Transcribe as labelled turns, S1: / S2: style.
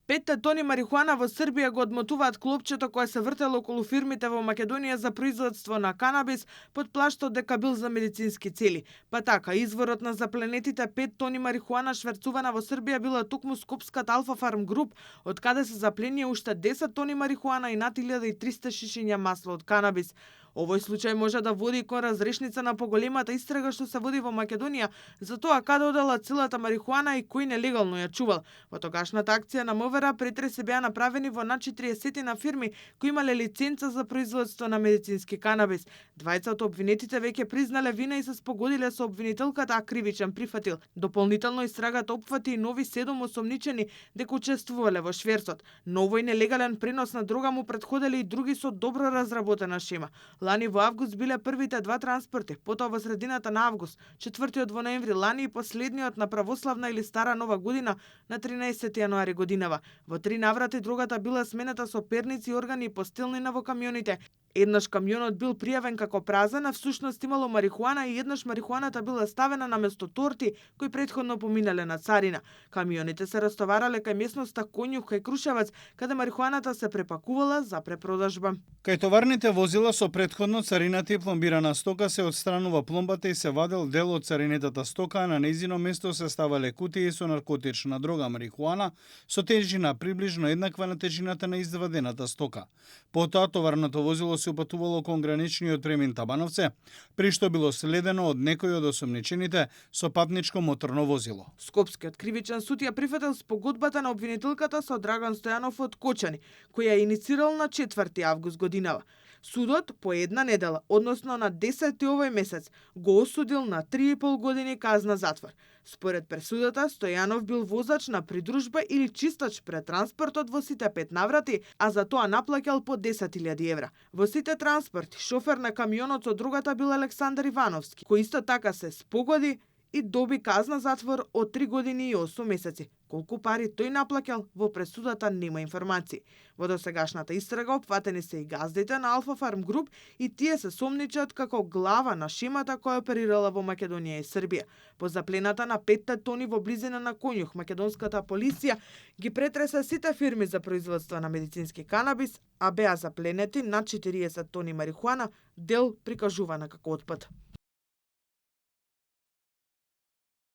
S1: 5 тони марихуана во Србија го одмотуваат клопчето кое се вртело околу фирмите во Македонија за производство на канабис под плаштот дека бил за медицински цели. Па така, изворот на запленетите 5 тони марихуана шверцувана во Србија била токму скопската Алфа Фарм Груп, од каде се запленија уште 10 тони марихуана и над 1300 шишиња масло од канабис. Овој случај може да води кон разрешница на поголемата истрага што се води во Македонија за тоа каде одела целата марихуана и кој нелегално ја чувал. Во тогашната акција на МВР претреси беа направени во над 40 на фирми кои имале лиценца за производство на медицински канабис. Двајца од обвинетите веќе признале вина и се спогодиле со обвинителката, а кривичен прифатил. Дополнително истрагата опфати и нови 7 осомничени дека учествувале во шверцот. Но овој нелегален пренос на дрога му претходеле и други со добро разработена шема. Лани во август биле првите 2 транспорти, потоа во средината на август, 4-тиот во ноември лани и последниот на православна или стара нова година на 13 јануари годинава. Во 3 наврати дрогата била сменета со перници, органи и постелнина во камионите. Еднаш камионот бил пријавен како празен, а всушност имало марихуана и еднаш марихуаната била ставена наместо торти кои претходно поминале на царина. Камионите се растоварале кај местноста Конјух кај Крушевац, каде марихуаната се препакувала за препродажба.
S2: Кај товарните возила со претходно царината и пломбирана стока се отстранува пломбата и се вадел дел од царинетата стока, а на нејзино место се ставале кутии со наркотична дрога марихуана со тежина приближно еднаква на тежината на извадената стока. Потоа товарното возило се упатувало кон граничниот премин Табановце, при што било следено од некој од осомничените со патничко моторно возило.
S1: Скопскиот кривичен суд ја прифатил спогодбата на обвинителката со Драган Стојанов од Кочани, која ја иницирал на 4 август годинава. Судот по една недела, односно на 10 овој месец, го осудил на 3,5 години казна затвор. Според пресудата, Стојанов бил возач на придружба или чистач пред транспортот во сите 5 наврати, а за тоа наплаќал по 10.000 евра. Во сите транспорти, шофер на камионот со другата бил Александар Ивановски, кој исто така се спогоди и доби казна затвор од 3 години и 8 месеци. Колку пари тој наплаќал, во пресудата нема информации. Во досегашната истрага опфатени се и газдите на Алфа Фарм Груп и тие се сомничат како глава на шемата која оперирала во Македонија и Србија. По заплената на 5 тони во близина на Конјух, македонската полиција ги претресе сите фирми за производство на медицински канабис, а беа запленети над 40 тони марихуана, дел прикажувана како отпад.